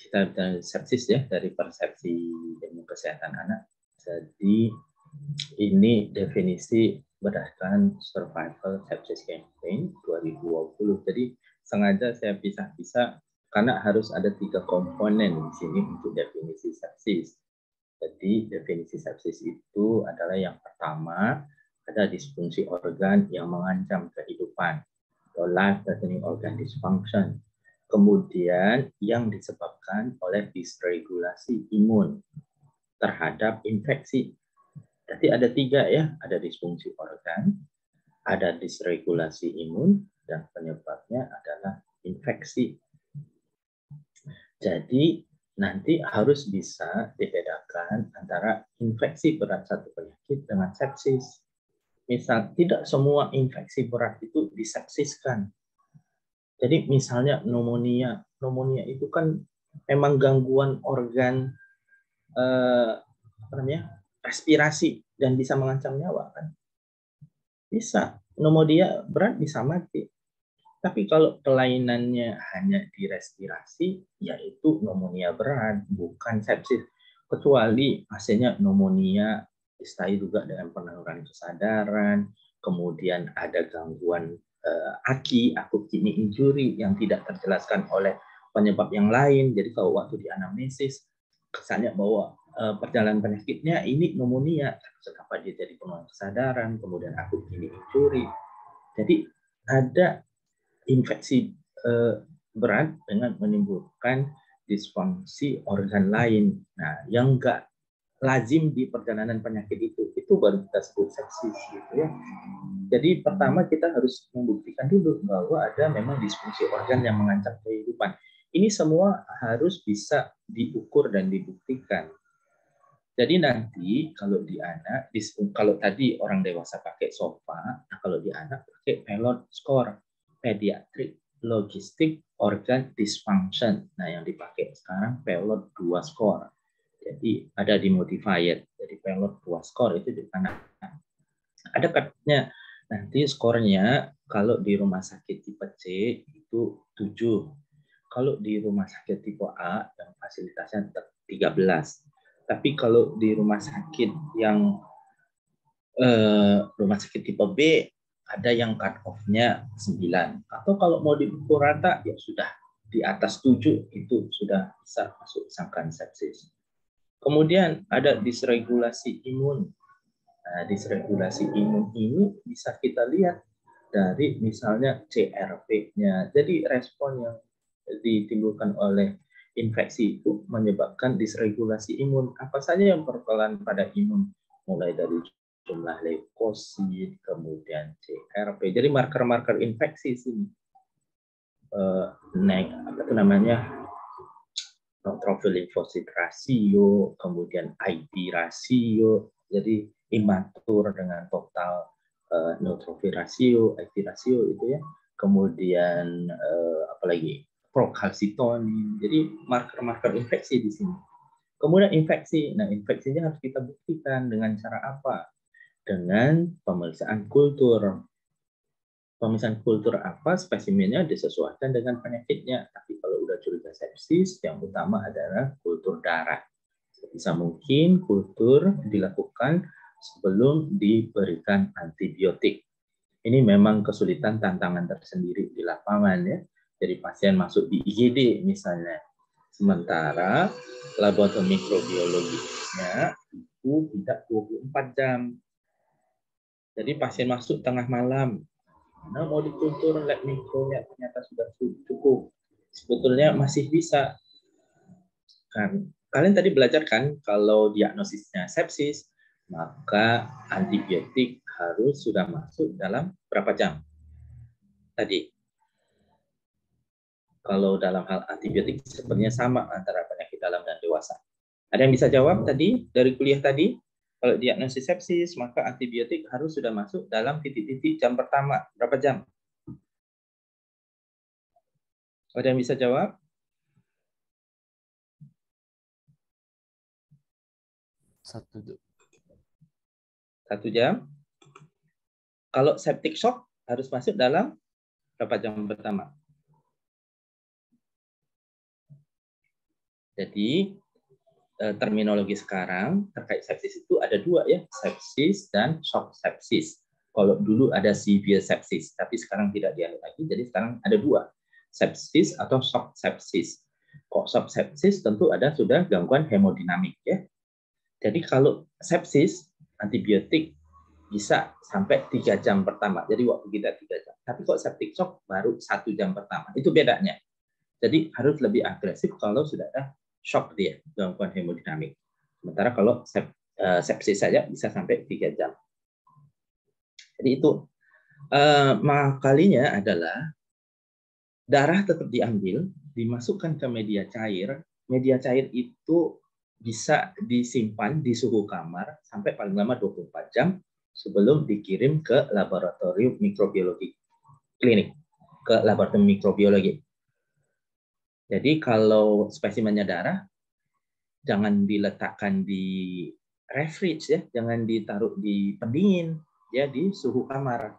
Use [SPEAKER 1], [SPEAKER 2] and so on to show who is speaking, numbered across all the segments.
[SPEAKER 1] kita sepsis ya dari persepsi ilmu kesehatan anak. Jadi ini definisi berdasarkan Survival Sepsis Campaign 2020. Jadi sengaja saya pisah-pisah karena harus ada 3 komponen di sini untuk definisi sepsis. Jadi definisi sepsis itu adalah yang pertama, ada disfungsi organ yang mengancam kehidupan atau life-threatening organ dysfunction. Kemudian yang disebabkan oleh dysregulasi imun terhadap infeksi. Jadi ada 3 ya, ada disfungsi organ, ada dysregulasi imun, dan penyebabnya adalah infeksi. Jadi nanti harus bisa dibedakan antara infeksi berat satu penyakit dengan sepsis. Misal, tidak semua infeksi berat itu disepsiskan. Jadi misalnya pneumonia. Pneumonia itu kan memang gangguan organ respirasi dan bisa mengancam nyawa kan. Bisa. Pneumonia berat bisa mati. Tapi kalau kelainannya hanya di respirasi, yaitu pneumonia berat, bukan sepsis. Kecuali pasiennya pneumonia, disertai juga dengan penurunan kesadaran, kemudian ada gangguan AKI, akut kidney injury, yang tidak terjelaskan oleh penyebab yang lain. Jadi kalau waktu di anamnesis, kesannya bahwa perjalanan penyakitnya ini pneumonia, kenapa dia jadi penurunan kesadaran, kemudian akut kidney injury. Jadi ada infeksi berat dengan menimbulkan disfungsi organ lain. Nah, yang enggak lazim di perjalanan penyakit itu baru kita sebut sepsis gitu ya. Jadi pertama kita harus membuktikan dulu bahwa ada memang disfungsi organ yang mengancam kehidupan. Ini semua harus bisa diukur dan dibuktikan. Jadi nanti kalau di anak, kalau tadi orang dewasa pakai SOFA, nah kalau di anak pakai PELOD score, Pediatric Logistic Organ Dysfunction. Nah yang dipakai sekarang PELOD 2 score. Jadi ada di modified, jadi PELOD 2 score itu di anak. Ada katanya nanti skornya kalau di rumah sakit tipe C itu 7. Kalau di rumah sakit tipe A yang fasilitasnya 13. Tapi kalau di rumah sakit yang rumah sakit tipe B ada yang cut off-nya 9. Atau kalau mau dipukul rata ya sudah di atas 7 itu sudah bisa masuk sangkaan sepsis. Kemudian ada dysregulasi imun. Nah, dysregulasi imun ini bisa kita lihat dari misalnya CRP-nya. Jadi respon yang ditimbulkan oleh infeksi itu menyebabkan dysregulasi imun. Apa saja yang berperan pada imun? Mulai dari jumlah leukosit, kemudian CRP. Jadi marker-marker infeksi sini. Naik apa itu namanya? Neutrophil limfosit rasio, kemudian ID rasio. Jadi imatur dengan total neutrophil rasio, ID rasio itu ya. Kemudian apalagi procalcitonin. Jadi marker-marker infeksi di sini. Kemudian infeksi. Nah, infeksinya harus kita buktikan dengan cara apa? Dengan pemeriksaan kultur. Pemeriksaan kultur apa? Spesimennya disesuaikan dengan penyakitnya. Tapi kalau udah curiga sepsis, yang utama adalah kultur darah. Sebisa mungkin kultur dilakukan sebelum diberikan antibiotik. Ini memang kesulitan tantangan tersendiri di lapangan ya. Jadi pasien masuk di IGD misalnya. Sementara laboratorium mikrobiologisnya itu tidak 24 jam. Jadi pasien masuk tengah malam. Nah, mau dikultur lab mikronya ternyata sudah cukup. Sebetulnya masih bisa. Kan, kalian tadi belajar kan kalau diagnosisnya sepsis, maka antibiotik harus sudah masuk dalam berapa jam? Tadi. Kalau dalam hal antibiotik sebenarnya sama antara penyakit dalam dan dewasa. Ada yang bisa jawab tadi dari kuliah tadi? Kalau diagnosis sepsis, maka antibiotik harus sudah masuk dalam titik-titik jam pertama. Berapa jam? Ada yang bisa jawab? 1 jam. Kalau septic shock harus masuk dalam berapa jam pertama? Jadi terminologi sekarang terkait sepsis itu ada dua ya, sepsis dan shock sepsis. Kalau dulu ada severe sepsis, tapi sekarang tidak dianut lagi, jadi sekarang ada dua, sepsis atau shock sepsis. Kok shock sepsis tentu ada sudah gangguan hemodinamik ya. Jadi kalau sepsis antibiotik bisa sampai 3 jam pertama. Jadi waktu kita 3 jam. Tapi kok septic shock baru 1 jam pertama. Itu bedanya. Jadi harus lebih agresif kalau sudah ada shock dia, gangguan hemodinamik. Sementara kalau sepsis saja bisa sampai 3 jam. Jadi itu makalinya adalah darah tetap diambil, dimasukkan ke media cair. Media cair itu bisa disimpan di suhu kamar sampai paling lama 24 jam sebelum dikirim ke laboratorium mikrobiologi klinik, ke laboratorium mikrobiologi. Jadi kalau spesimennya darah, jangan diletakkan di refrige ya, jangan ditaruh di pendingin, ya di suhu kamar.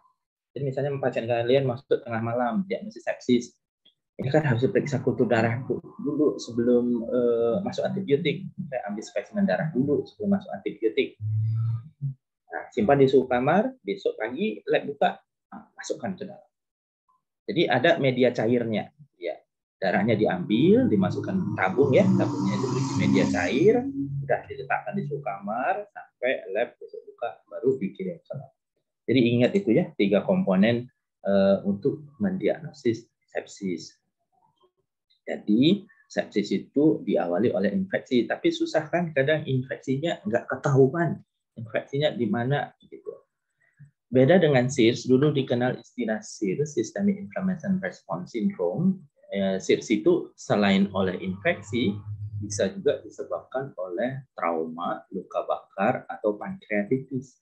[SPEAKER 1] Jadi misalnya pasien kalian masuk tengah malam, diagnosis sepsis, ini kan harus diperiksa kultur darah dulu sebelum masuk antibiotik. Saya ambil spesimen darah dulu sebelum masuk antibiotik. Nah, simpan di suhu kamar, besok pagi lab buka, masukkan ke dalam. Jadi ada media cairnya. Ya, darahnya diambil, dimasukkan tabung ya, tabungnya itu berisi media cair, sudah diletakkan di suhu kamar sampai lab besok buka baru dikirim ke lab. Jadi ingat itu ya, 3 komponen untuk mendiagnosis sepsis. Jadi sepsis itu diawali oleh infeksi, tapi susah kan kadang infeksinya nggak ketahuan, infeksinya di mana gitu. Beda dengan SIRS, dulu dikenal istilah SIRS, Systemic Inflammation Response Syndrome. SIRS itu selain oleh infeksi, bisa juga disebabkan oleh trauma, luka bakar, atau pankreatitis.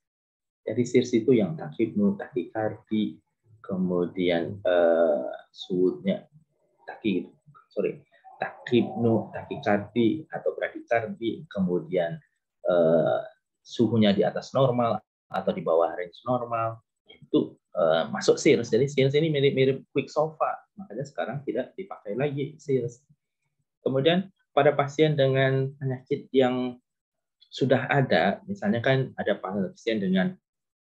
[SPEAKER 1] Jadi SIRS itu yang takikardi, kemudian takikardi atau bradikardi, kemudian suhunya di atas normal atau di bawah range normal, itu masuk SIRS. Jadi SIRS ini mirip-mirip Quicksilva, makanya sekarang tidak dipakai lagi SIRS. Kemudian pada pasien dengan penyakit yang sudah ada, misalnya kan ada pasien dengan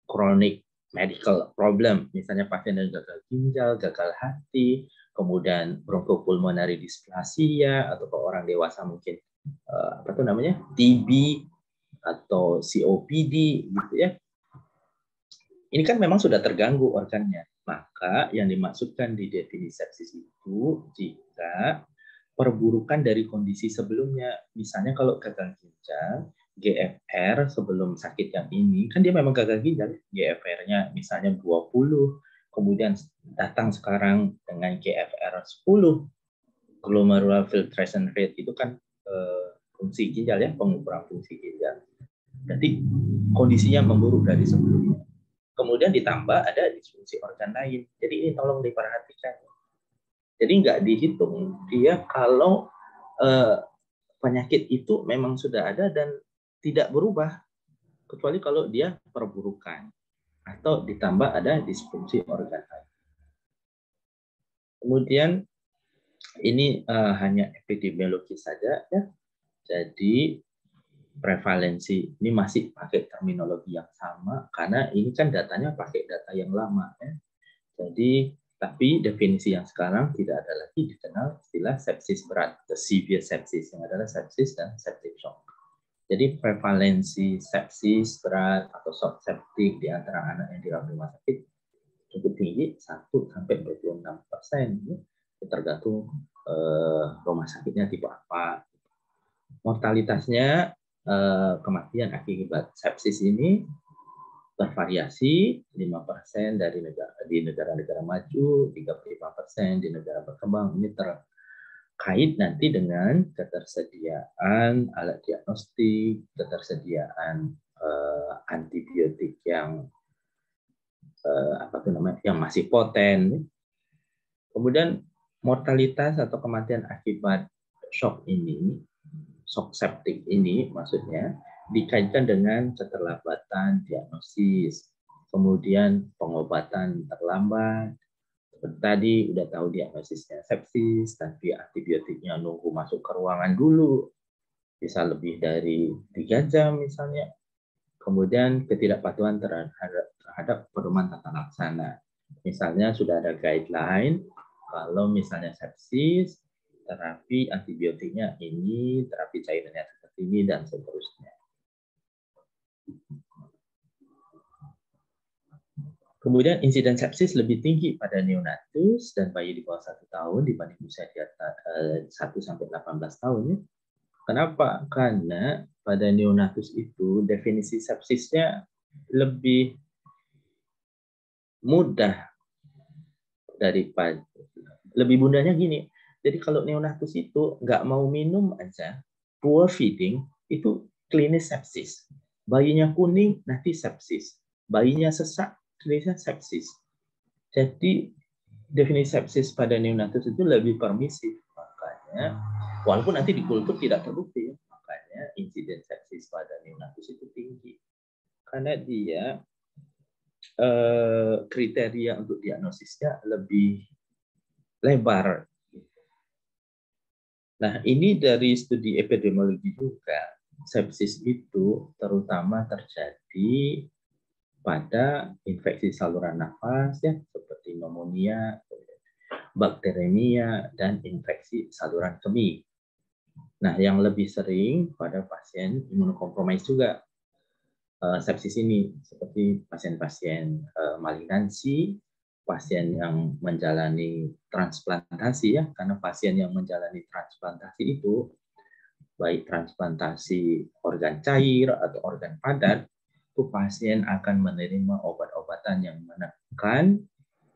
[SPEAKER 1] chronic medical problem, misalnya pasien dengan gagal ginjal, gagal hati, kemudian bronchopulmonary dysplasia, atau ke orang dewasa mungkin TB atau COPD gitu ya. Ini kan memang sudah terganggu organnya. Maka yang dimaksudkan di definisi sepsis itu jika perburukan dari kondisi sebelumnya, misalnya kalau gagal ginjal, GFR sebelum sakit yang ini, kan dia memang gagal ginjal, GFR-nya misalnya 20, kemudian datang sekarang dengan GFR 10, glomerular filtration rate itu kan fungsi ginjal ya, pengukuran fungsi ginjal. Jadi kondisinya memburuk dari sebelumnya. Kemudian ditambah ada disfungsi organ lain. Jadi ini tolong diperhatikan. Jadi nggak dihitung dia kalau penyakit itu memang sudah ada dan tidak berubah, kecuali kalau dia perburukan atau ditambah ada disfungsi organ lain. Kemudian ini hanya epidemiologi saja ya. Jadi prevalensi ini masih pakai terminologi yang sama karena ini kan datanya pakai data yang lama ya. Jadi tapi definisi yang sekarang tidak ada lagi dikenal istilah sepsis berat, the severe sepsis, yang adalah sepsis dan septic shock. Jadi prevalensi sepsis berat atau shock septic di antara anak yang dirawat rumah sakit cukup tinggi, 1-26%, tergantung rumah sakitnya tipe apa. Mortalitasnya, kematian akibat sepsis ini bervariasi, 5% di negara-negara maju, 35% di negara berkembang. Ini terkait nanti dengan ketersediaan alat diagnostik, ketersediaan antibiotik yang yang masih poten. Kemudian mortalitas atau kematian akibat shock ini, shock septic ini maksudnya dikaitkan dengan keterlambatan diagnosis, kemudian pengobatan terlambat, Seperti tadi udah tahu diagnosisnya sepsis, tapi antibiotiknya nunggu masuk ke ruangan dulu, bisa lebih dari 3 jam misalnya. Kemudian ketidakpatuhan terhadap pedoman tata laksana. Misalnya sudah ada guideline, kalau misalnya sepsis, terapi antibiotiknya ini, terapi cairannya seperti ini, dan seterusnya. Kemudian insiden sepsis lebih tinggi pada neonatus dan bayi di bawah 1 tahun dibanding usia di atas 1-18 tahun. Kenapa? Karena pada neonatus itu definisi sepsisnya lebih mudah daripada lebih mudahnya gini. Jadi kalau neonatus itu nggak mau minum aja, poor feeding, itu klinis sepsis. Bayinya kuning, nanti sepsis. Bayinya sesak, klinisnya sepsis. Jadi definisi sepsis pada neonatus itu lebih permisif. Makanya, walaupun nanti di kultur tidak terbukti, makanya insiden sepsis pada neonatus itu tinggi. Karena dia kriteria untuk diagnosisnya lebih lebar. Nah, ini dari studi epidemiologi juga, sepsis itu terutama terjadi pada infeksi saluran nafas ya, seperti pneumonia, bakteremia, dan infeksi saluran kemih. Nah, yang lebih sering pada pasien imunokompromis juga sepsis ini, seperti pasien-pasien malignansi, pasien yang menjalani transplantasi ya, karena pasien yang menjalani transplantasi itu baik transplantasi organ cair atau organ padat, itu pasien akan menerima obat-obatan yang menekan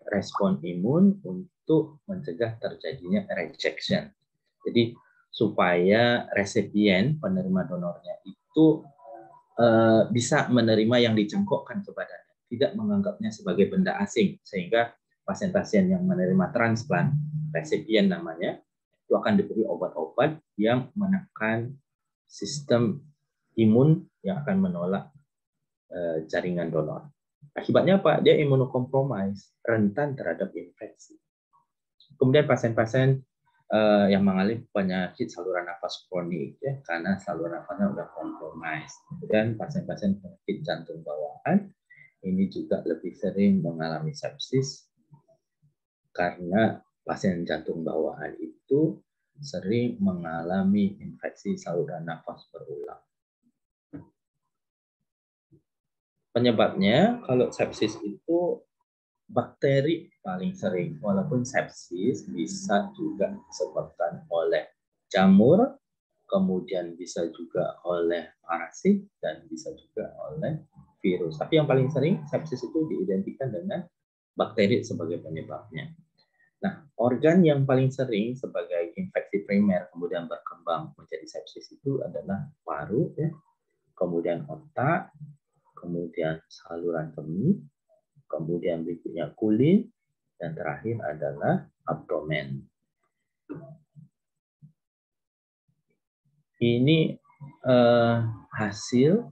[SPEAKER 1] respon imun untuk mencegah terjadinya rejection. Jadi supaya resipien penerima donornya itu bisa menerima yang dicengkokkan kepadanya, tidak menganggapnya sebagai benda asing, sehingga pasien-pasien yang menerima transplant, resipien namanya, itu akan diberi obat-obat yang menekan sistem imun yang akan menolak jaringan donor. Akibatnya apa? Dia imunokompromis, rentan terhadap infeksi. Kemudian pasien-pasien yang mengalami penyakit saluran nafas kronik ya, karena saluran nafasnya sudah kompromis. Kemudian pasien-pasien penyakit jantung bawaan ini juga lebih sering mengalami sepsis karena pasien jantung bawaan itu sering mengalami infeksi saluran nafas berulang. Penyebabnya kalau sepsis itu bakteri paling sering, walaupun sepsis bisa juga disebabkan oleh jamur, kemudian bisa juga oleh parasit, dan bisa juga oleh virus. Tapi yang paling sering sepsis itu diidentikan dengan bakteri sebagai penyebabnya. Nah, organ yang paling sering sebagai infeksi primer kemudian berkembang menjadi sepsis itu adalah paru, ya, kemudian otak, kemudian saluran kemih, kemudian berikutnya kulit, dan terakhir adalah abdomen. Ini hasil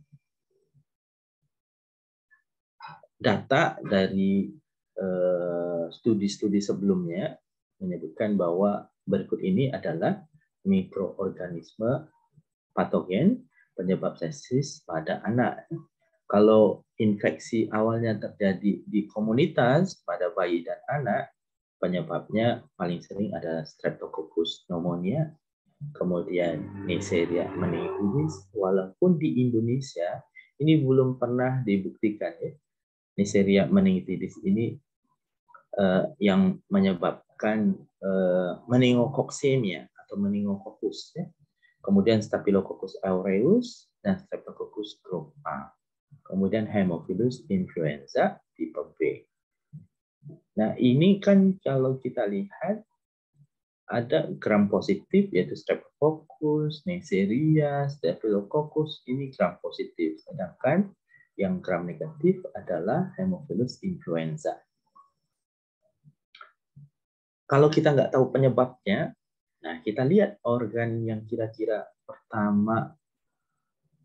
[SPEAKER 1] data dari studi-studi sebelumnya menyebutkan bahwa berikut ini adalah mikroorganisme patogen penyebab sepsis pada anak. Kalau infeksi awalnya terjadi di komunitas pada bayi dan anak, penyebabnya paling sering adalah Streptococcus pneumonia, kemudian Neisseria meningitidis. Walaupun di Indonesia ini belum pernah dibuktikan ya, Neisseria meningitidis ini yang menyebabkan meningokoksemia atau meningococcus ya. Kemudian Staphylococcus aureus dan Streptococcus group A. Kemudian Haemophilus influenza tipe B. Nah, ini kan kalau kita lihat ada gram positif yaitu Streptococcus, Neisseria, Staphylococcus, ini gram positif. Sedangkan yang gram negatif adalah Haemophilus influenza. Kalau kita nggak tahu penyebabnya, nah kita lihat organ yang kira-kira pertama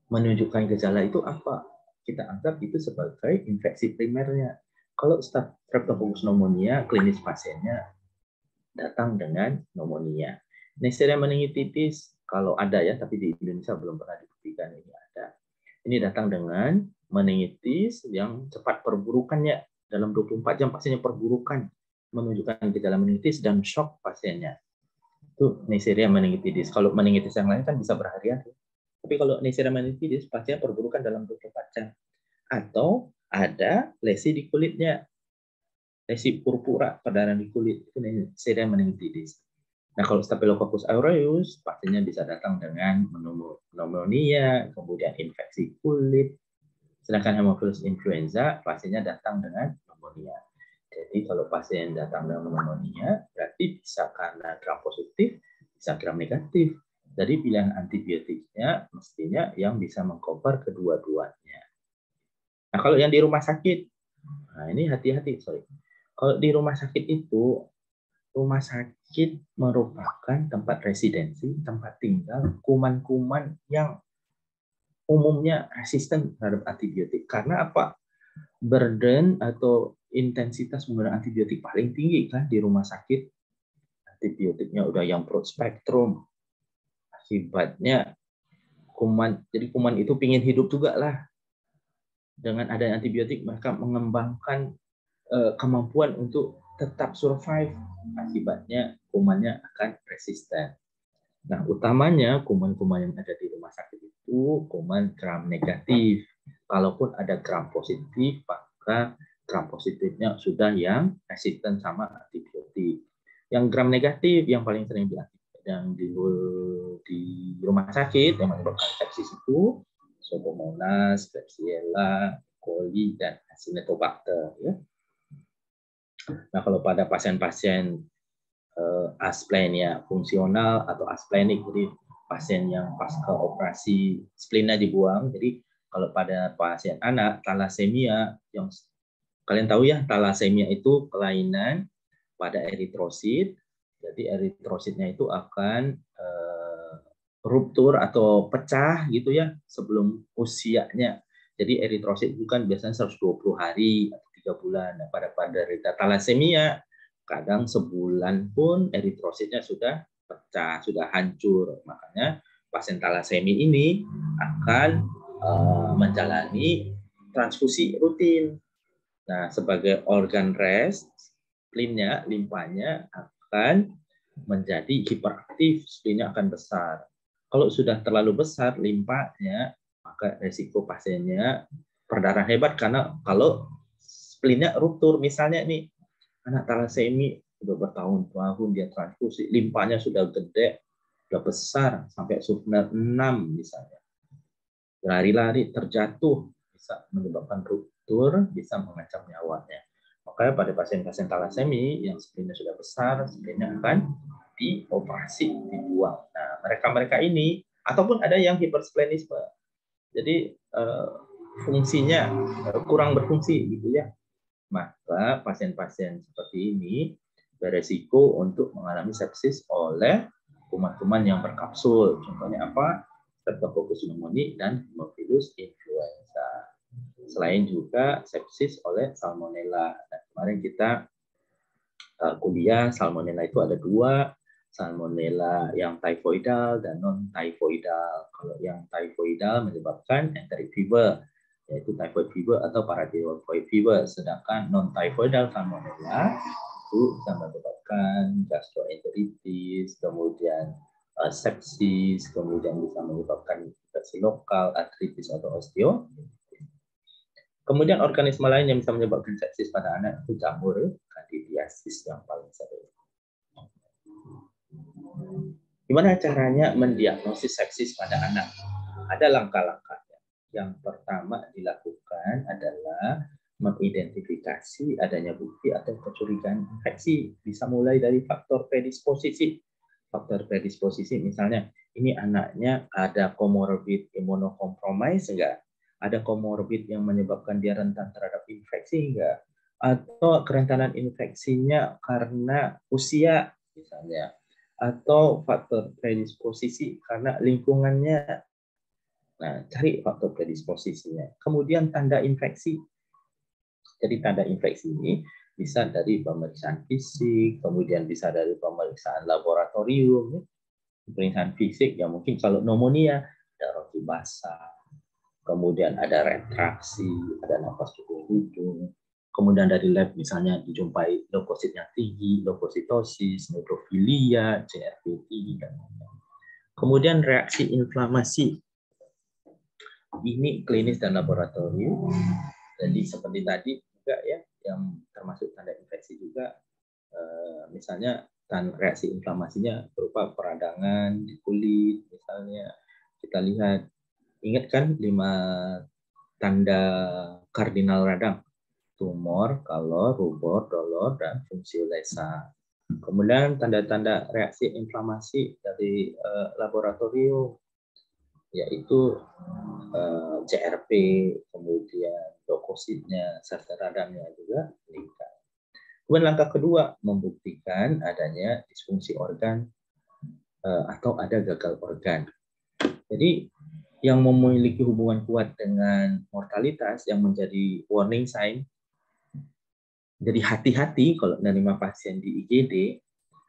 [SPEAKER 1] menunjukkan gejala itu apa. Kita anggap itu sebagai infeksi primernya. Kalau Streptococcus pneumonia, klinis pasiennya datang dengan pneumonia. Neisseria meningitidis kalau ada ya, tapi di Indonesia belum pernah dibuktikan ini ada. Ini datang dengan meningitis yang cepat perburukannya. Dalam 24 jam pasiennya perburukan, menunjukkan gejala meningitis dan shock pasiennya. Itu Neisseria meningitidis. Kalau meningitis yang lain kan bisa berhari-hari. Tapi kalau Neisseria meningitidis, pasien perburukan dalam 24 jam. Atau ada lesi di kulitnya. Lesi purpura, perdarahan di kulit. Itu Neisseria meningitidis. Nah, kalau Staphylococcus aureus, pastinya bisa datang dengan pneumonia, kemudian infeksi kulit. Sedangkan Haemophilus influenza, pastinya datang dengan pneumonia. Jadi kalau pasien datang dengan pneumonia, berarti bisa karena gram positif, bisa gram negatif. Jadi pilihan antibiotiknya mestinya yang bisa mengcover kedua-duanya. Nah, kalau yang di rumah sakit, nah ini hati-hati, sorry. Kalau di rumah sakit itu, rumah sakit merupakan tempat residensi, tempat tinggal kuman-kuman yang umumnya resisten terhadap antibiotik. Karena apa? Burden atau intensitas penggunaan antibiotik paling tinggi kan di rumah sakit. Antibiotiknya udah yang broad spectrum. Akibatnya kuman, jadi kuman itu pingin hidup juga lah. Dengan adanya antibiotik mereka mengembangkan kemampuan untuk tetap survive. Akibatnya kumannya akan resisten. Nah, utamanya kuman-kuman yang ada di rumah sakit itu kuman gram negatif. Kalaupun ada gram positif, maka gram positifnya sudah yang resisten sama antibiotik. Yang gram negatif yang paling sering yang di rumah sakit yang menyebabkan sepsis itu Pseudomonas, Klebsiella, E. coli, dan Acinetobacter. Ya. Nah, kalau pada pasien-pasien asplenia fungsional atau asplenik, jadi pasien yang pasca operasi spleennya dibuang. Jadi kalau pada pasien anak thalassemia, yang kalian tahu ya, thalassemia itu kelainan pada eritrosit. Jadi eritrositnya itu akan ruptur atau pecah gitu ya sebelum usianya. Jadi eritrosit itu kan biasanya 120 hari atau 3 bulan. Nah, pada thalassemia kadang sebulan pun eritrositnya sudah pecah, sudah hancur. Makanya pasien thalassemia ini akan menjalani transfusi rutin. Nah, sebagai organ rest, spleen-nya, limpanya akan menjadi hiperaktif, spleen-nya akan besar. Kalau sudah terlalu besar limpanya, maka resiko pasiennya perdarahan hebat karena kalau spleen-nya ruptur, misalnya nih anak thalassemia sudah bertahun-tahun dia transfusi, limpanya sudah gede, sudah besar sampai subner 6 misalnya. Lari-lari terjatuh bisa menyebabkan ruptur, bisa mengancam nyawanya. Makanya pada pasien-pasien thalassemia yang spleen-nya sudah besar, spleen-nya akan dioperasi, dibuang. Nah, mereka-mereka ini ataupun ada yang hipersplenisme. Jadi fungsinya kurang berfungsi gitu ya. Maka pasien-pasien seperti ini beresiko untuk mengalami sepsis oleh kuman-kuman yang berkapsul. Contohnya apa? Streptococcus pneumoniae dan Haemophilus influenza. Selain juga sepsis oleh Salmonella. Nah, kemarin kita kuliah Salmonella itu ada dua, Salmonella yang typhoidal dan non-typhoidal. Kalau yang typhoidal menyebabkan enteric fever, yaitu typhoid fever atau paratyphoid fever. Sedangkan non-typhoidal Salmonella itu bisa menyebabkan gastroenteritis, kemudian sepsis, kemudian bisa menyebabkan infeksi lokal, artritis atau osteo. Kemudian organisme lain yang bisa menyebabkan sepsis pada anak itu jamur candidiasis yang paling sering. Gimana caranya mendiagnosis sepsis pada anak? Ada langkah-langkahnya. Yang pertama dilakukan adalah mengidentifikasi adanya bukti atau kecurigaan infeksi. Bisa mulai dari faktor predisposisi. Faktor predisposisi misalnya, ini anaknya ada comorbid immunocompromise enggak? Ada comorbid yang menyebabkan dia rentan terhadap infeksi enggak? Atau kerentanan infeksinya karena usia misalnya, atau faktor predisposisi karena lingkungannya. Nah, cari faktor predisposisinya. Kemudian tanda infeksi. Jadi tanda infeksi ini bisa dari pemeriksaan fisik, kemudian bisa dari pemeriksaan laboratorium, pemeriksaan fisik ya mungkin kalau pneumonia ada roti basah, kemudian ada retraksi, ada nafas hidung, kemudian dari lab misalnya dijumpai leukosit yang tinggi, leukositosis, neutrofilia, CRP tinggi dan lain-lain. Kemudian reaksi inflamasi ini klinis dan laboratorium. Jadi seperti tadi juga ya, yang termasuk tanda infeksi juga, misalnya reaksi inflamasinya berupa peradangan di kulit, misalnya kita lihat, ingat kan 5 tanda kardinal radang, tumor, kalor, rubor, dolor, dan fungsi lesa. Kemudian tanda-tanda reaksi inflamasi dari laboratorium, yaitu CRP, kemudian leukositnya, serta radangnya juga meningkat. Kemudian langkah kedua, membuktikan adanya disfungsi organ atau ada gagal organ. Jadi yang memiliki hubungan kuat dengan mortalitas yang menjadi warning sign, jadi hati-hati kalau menerima pasien di IGD,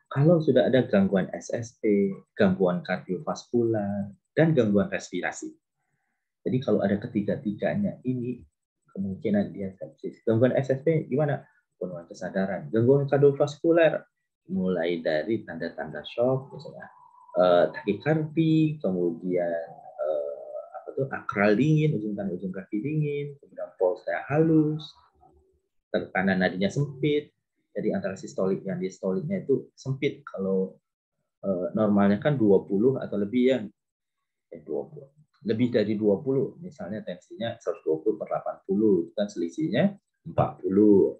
[SPEAKER 1] kalau sudah ada gangguan SSP, gangguan kardiovaskular, dan gangguan respirasi. Jadi kalau ada ketiga-tiganya ini, kemungkinan dia sepsis. Gangguan SSP gimana? Penurunan kesadaran. Gangguan kardiovaskuler, mulai dari tanda-tanda shock, misalnya takikardi, kemudian akral dingin, ujung kaki dingin, kemudian pulsa halus, tekanan nadinya sempit. Jadi antara sistolik dan diastoliknya itu sempit. Kalau normalnya kan 20 atau lebih ya, 20. Lebih dari 20, misalnya tensinya 120/80, itu kan selisihnya 40.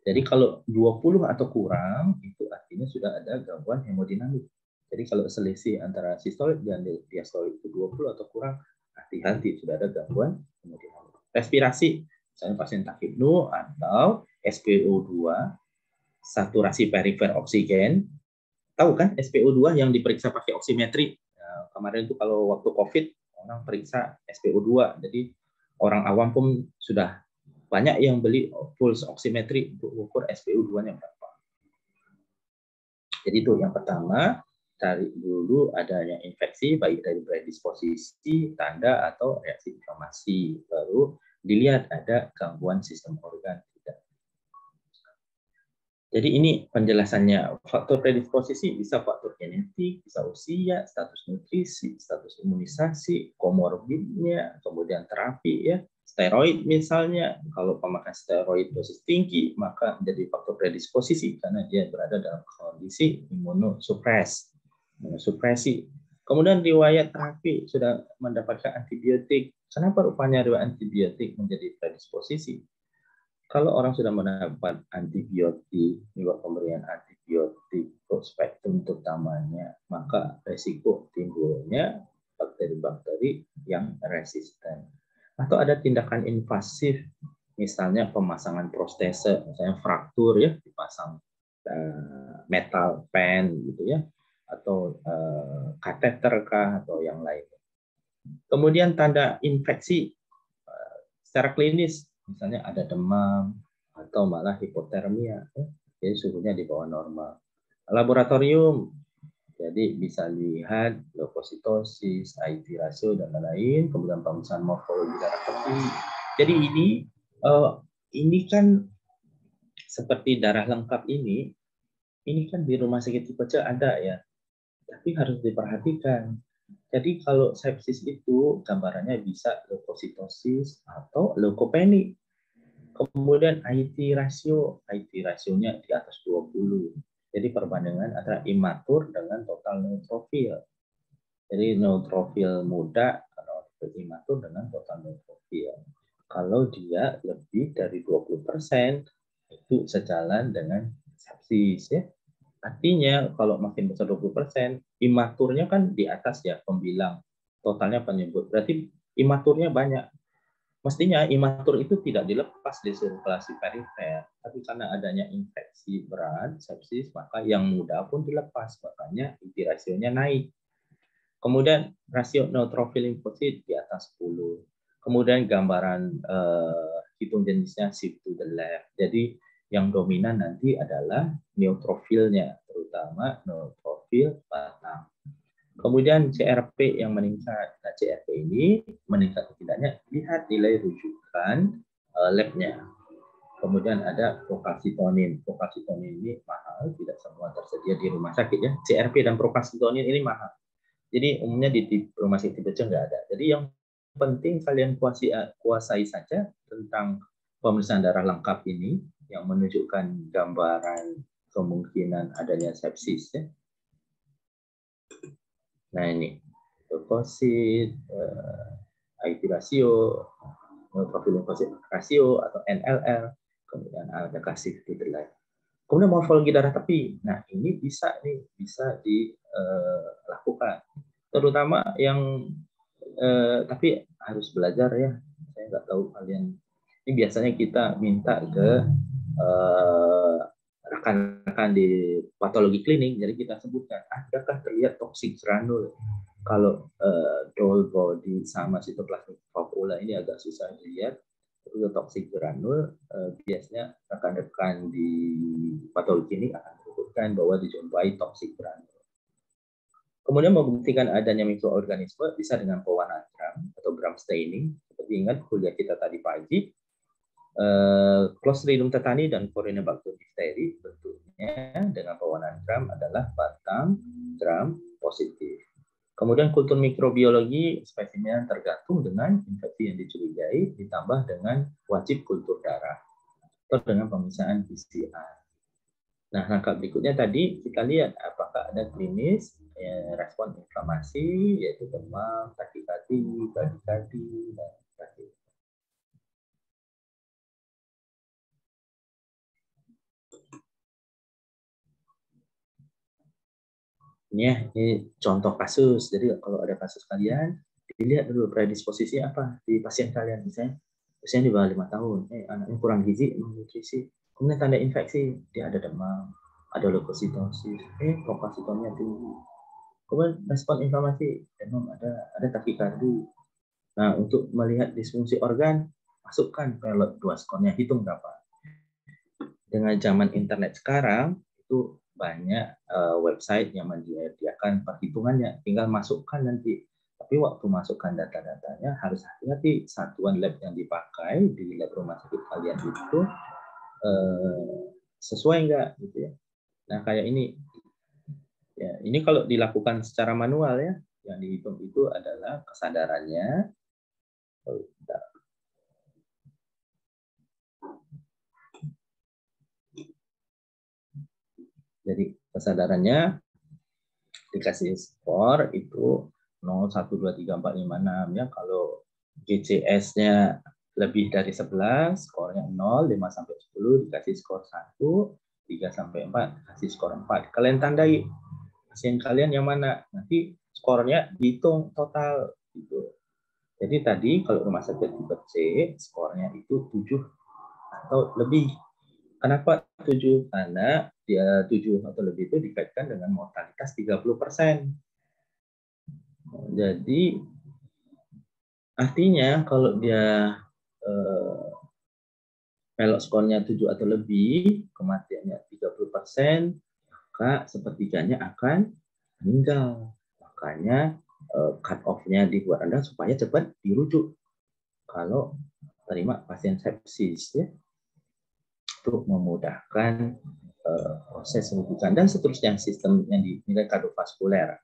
[SPEAKER 1] Jadi kalau 20 atau kurang, itu artinya sudah ada gangguan hemodinamik. Jadi kalau selisih antara sistolik dan diastolik itu 20 atau kurang, hati-hati sudah ada gangguan hemodinamik. Respirasi, misalnya pasien tachypnea atau SpO2, saturasi perifer oksigen. Tahu kan SpO2 yang diperiksa pakai oximetri? Nah, kemarin itu kalau waktu COVID, orang periksa SpO2. Jadi orang awam pun sudah banyak yang beli pulse oximetri untuk ukur SpO2-nya berapa. Jadi itu yang pertama, cari dulu adanya infeksi, baik dari predisposisi, tanda, atau reaksi inflamasi. Baru dilihat ada gangguan sistem organ tidak. Jadi ini penjelasannya. Faktor predisposisi bisa faktor genetik, bisa usia, status nutrisi, status imunisasi, komorbidnya, kemudian terapi ya. Steroid misalnya, kalau pemakaian steroid dosis tinggi, maka menjadi faktor predisposisi karena dia berada dalam kondisi imunosupresi. Kemudian riwayat terapi sudah mendapatkan antibiotik. Kenapa rupanya riwayat antibiotik menjadi predisposisi? Kalau orang sudah mendapat antibiotik, juga pemberian antibiotik spektrum utamanya, maka resiko timbulnya bakteri-bakteri yang resisten. Atau ada tindakan invasif, misalnya pemasangan protese, misalnya fraktur ya, dipasang metal pen gitu ya, atau kateter kah atau yang lain. Kemudian tanda infeksi secara klinis, misalnya ada demam atau malah hipotermia, jadi suhunya di bawah normal. Laboratorium, jadi bisa lihat leukositosis, IT rasio dan lain-lain, kemudian pemeriksaan morfologi darah putih. Jadi ini kan seperti darah lengkap ini kan di rumah sakit tipe C ada ya, tapi harus diperhatikan. Jadi kalau sepsis itu gambarannya bisa leukositosis atau leukopeni. Kemudian IT rasionya di atas 20. Jadi perbandingan antara imatur dengan total neutrofil. Jadi neutrofil muda atau imatur dengan total neutrofil. Kalau dia lebih dari 20%, itu sejalan dengan sepsis ya. Artinya kalau makin besar 20%, imaturnya kan di atas ya pembilang, totalnya penyebut. Berarti imaturnya banyak. Mestinya imatur itu tidak dilepas di sirkulasi perifer, tapi karena adanya infeksi berat, sepsis, maka yang muda pun dilepas, makanya IT rasionya naik. Kemudian rasio neutrofil limfosit di atas 10. Kemudian gambaran hitung jenisnya shift to the left. Jadi yang dominan nanti adalah neutrofilnya, terutama neutrofil batang. Kemudian CRP yang meningkat. Nah, CRP ini meningkat tidaknya lihat nilai rujukan labnya. Kemudian ada procalcitonin. Procalcitonin ini mahal, tidak semua tersedia di rumah sakit ya. CRP dan procalcitonin ini mahal. Jadi umumnya di rumah sakit tipe C nggak ada. Jadi yang penting kalian kuasai saja tentang pemeriksaan darah lengkap ini yang menunjukkan gambaran kemungkinan adanya sepsis ya. Nah ini leukosit, IT rasio, neutrophil leukosit rasio atau NLL, kemudian ada kasih to the left. Kemudian morfologi darah tepi. Nah ini bisa dilakukan, terutama yang tapi harus belajar ya. Saya nggak tahu kalian. Ini biasanya kita minta ke rekan-rekan di patologi klinik, jadi kita sebutkan, adakah terlihat toksik granul? Kalau dull body sama sitoplasmic vakuola ini agak susah dilihat. Itu toksik granul, biasanya rekan-rekan di patologi klinik akan menyebutkan bahwa dijumpai toksik granul. Kemudian membuktikan adanya mikroorganisme bisa dengan pewarnaan gram atau gram staining. Seperti ingat kuliah kita tadi pagi, Clostridium tetani dan Corynebacter diphtheri bentuknya dengan pewarnaan gram adalah batang gram positif. Kemudian kultur mikrobiologi spesimen tergantung dengan infeksi yang dicurigai ditambah dengan wajib kultur darah atau dengan pemeriksaan PCR. Nah, langkah berikutnya tadi kita lihat apakah ada klinis respon inflamasi yaitu demam, takikardie, bradikardie, dan sebagainya. Ini contoh kasus. Jadi kalau ada kasus kalian, dilihat dulu predisposisi apa di pasien kalian. Misalnya usianya di bawah 5 tahun, anaknya kurang gizi, malnutrisi. Kemudian tanda infeksi, dia ada demam, ada leukositosis, procalcitonnya tinggi. Kemudian respon inflamasi, demam, ada takikardi. Nah, untuk melihat disfungsi organ, masukkan pilot 2 skornya, hitung berapa. Dengan zaman internet sekarang, itu banyak website yang menyediakan perhitungannya, tinggal masukkan nanti. Tapi waktu masukkan data-datanya harus hati-hati, satuan lab yang dipakai di lab rumah sakit kalian itu sesuai enggak gitu ya. Nah kayak ini, ya ini kalau dilakukan secara manual ya, yang dihitung itu adalah kesadarannya. Jadi kesadarannya dikasih skor itu 0, 1, 2, 3, 4, 5, 6 ya. Kalau GCS-nya lebih dari 11, skornya 0, 5 sampai 10 dikasih skor 1, 3 sampai 4 kasih skor 4. Kalian tandai pasien kalian yang mana, nanti skornya dihitung total gitu. Jadi tadi kalau rumah sakit tipe C skornya itu 7 atau lebih. Kenapa 7? Karena dia 7 atau lebih itu dikaitkan dengan mortalitas 30%. Jadi artinya kalau dia pelok skornya 7 atau lebih, kematiannya 30%, maka sepertiganya akan meninggal. Makanya cut off-nya dibuat rendah supaya cepat dirujuk. Kalau terima pasien sepsis ya, untuk memudahkan proses rujukan dan seterusnya. Sistem yang dinilai kardiovaskuler,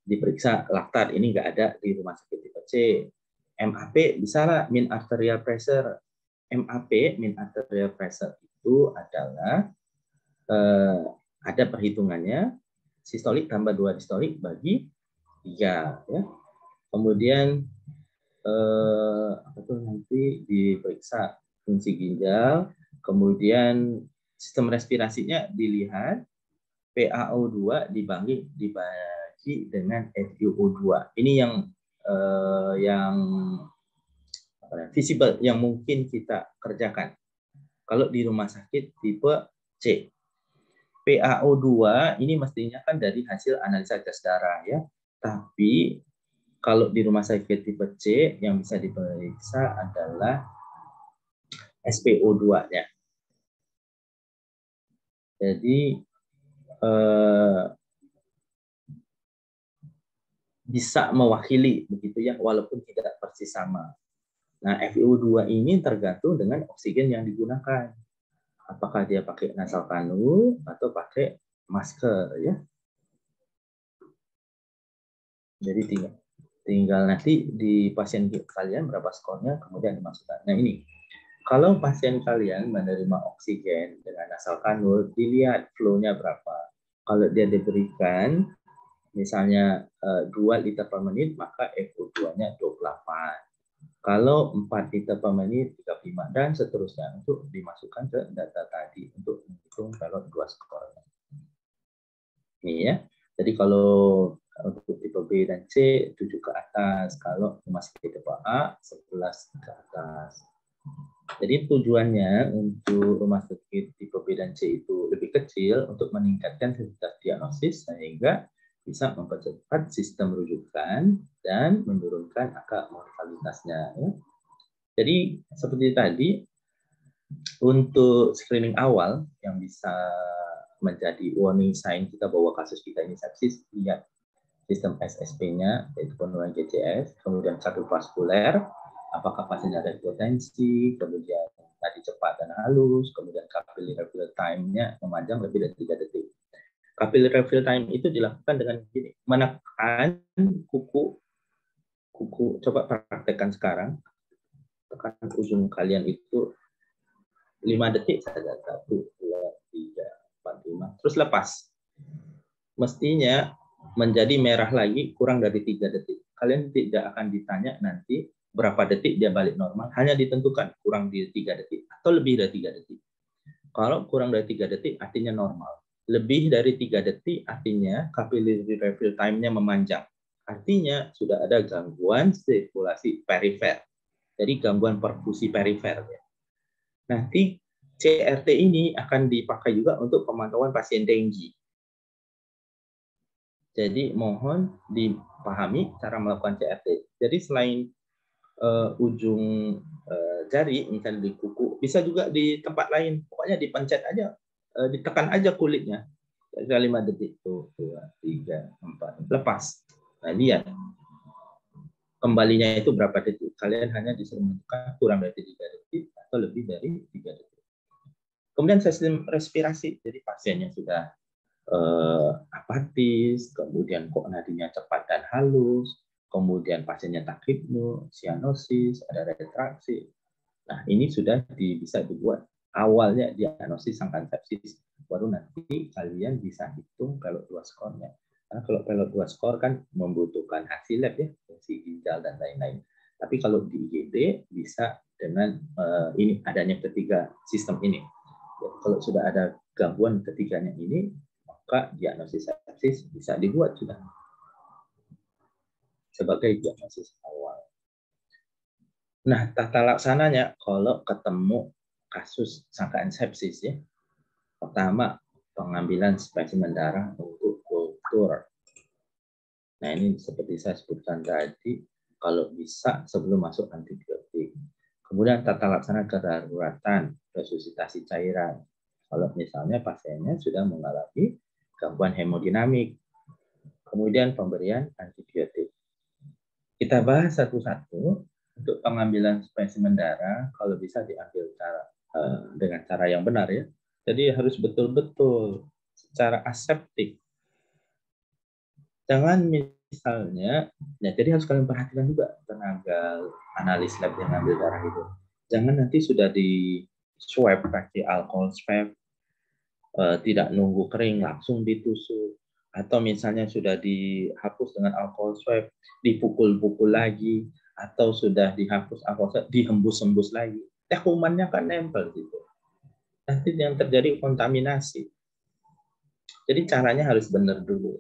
[SPEAKER 1] diperiksa laktat, ini nggak ada di rumah sakit tipe C. MAP bisa lah, mean arterial pressure. MAP, mean arterial pressure itu adalah ada perhitungannya, sistolik tambah 2 distolik bagi 3 ya. Kemudian apa tuh nanti diperiksa fungsi ginjal, kemudian sistem respirasinya dilihat, PaO2 dibagi dengan FiO2. Ini yang visible, yang mungkin kita kerjakan kalau di rumah sakit tipe C. PaO2 ini mestinya kan dari hasil analisa gas darah ya. Tapi kalau di rumah sakit tipe C yang bisa diperiksa adalah SPO2-nya. Jadi bisa mewakili begitu ya, walaupun tidak persis sama. Nah, FiO2 ini tergantung dengan oksigen yang digunakan. Apakah dia pakai nasal kanul atau pakai masker ya. Jadi tinggal nanti di pasien kalian berapa skornya kemudian dimasukkan. Nah, ini kalau pasien kalian menerima oksigen dengan nasal kanul, dilihat flow-nya berapa. Kalau dia diberikan misalnya 2 liter per menit, maka FO2-nya 28. Kalau 4 liter per menit, 35, dan seterusnya untuk dimasukkan ke data tadi untuk menghitung pelot 2 skornya. Ini ya. Jadi kalau untuk tipe B dan C 7 ke atas, kalau memasuki tipe A 11 ke atas. Jadi tujuannya untuk rumah sakit tipe B dan C itu lebih kecil untuk meningkatkan sensitivitas diagnosis sehingga bisa mempercepat sistem rujukan dan menurunkan angka mortalitasnya. Ya. Jadi seperti tadi, untuk screening awal yang bisa menjadi warning sign kita bahwa kasus kita ini sepsis, lihat sistem SSP-nya, yaitu penurunan GCS, kemudian kardiovaskuler, apakah pasiennya ada hipotensi, kemudian tadi cepat dan halus, kemudian capillary refill time-nya memanjang lebih dari 3 detik. Capillary refill time itu dilakukan dengan gini, menekan kuku, coba praktekkan sekarang, tekan ujung kalian itu 5 detik saja, 1, 2, 3, 4, 5, terus lepas. Mestinya menjadi merah lagi kurang dari 3 detik. Kalian tidak akan ditanya nanti berapa detik dia balik normal, hanya ditentukan kurang dari 3 detik atau lebih dari 3 detik. Kalau kurang dari 3 detik artinya normal. Lebih dari 3 detik artinya capillary refill time-nya memanjang. Artinya sudah ada gangguan sirkulasi perifer. Jadi gangguan perfusi perifer. Nanti CRT ini akan dipakai juga untuk pemantauan pasien denggi. Jadi mohon dipahami cara melakukan CRT. Jadi selain ujung jari, misalnya di kuku, bisa juga di tempat lain. Pokoknya dipencet aja, ditekan aja kulitnya. 5 detik. 1, 2, 3, 4. Lepas. Nah, lihat. Kembalinya itu berapa detik. Kalian hanya disuruh menentukan kurang dari 3 detik atau lebih dari 3 detik. Kemudian sistem respirasi. Jadi pasiennya sudah apatis, kemudian kok nadinya cepat dan halus, kemudian pasiennya takhipno, sianosis, ada retraksi. Nah, ini sudah bisa dibuat awalnya diagnosis sangkaan sepsis. Baru nanti kalian bisa hitung pelot 2 skornya. Karena kalau pelot 2 skor kan membutuhkan hasil lab ya, fungsi ginjal dan lain-lain. Tapi kalau di IGD bisa dengan ini adanya ketiga sistem ini. Jadi, kalau sudah ada gangguan ketiganya ini, maka diagnosis sepsis bisa dibuat sudah sebagai diagnosis awal. Nah, tata laksananya kalau ketemu kasus sangkaan sepsis ya, pertama pengambilan spesimen darah untuk kultur. Nah, ini seperti saya sebutkan tadi, kalau bisa sebelum masuk antibiotik. Kemudian tata laksana kedaruratan, resusitasi cairan. Kalau misalnya pasiennya sudah mengalami gangguan hemodinamik, kemudian pemberian antibiotik. Kita bahas satu-satu untuk pengambilan spesimen darah, kalau bisa diambil dengan cara yang benar ya. Jadi harus betul-betul secara aseptik. Jangan misalnya, ya jadi harus kalian perhatikan juga tenaga analis lab yang ambil darah itu. Jangan nanti sudah di swab pakai alkohol swab, tidak nunggu kering langsung ditusuk, atau misalnya sudah dihapus dengan alkohol swab dipukul-pukul lagi, atau sudah dihapus alkohol swab dihembus-hembus lagi, kumannya kan nempel gitu, nanti yang terjadi kontaminasi. Jadi caranya harus benar dulu,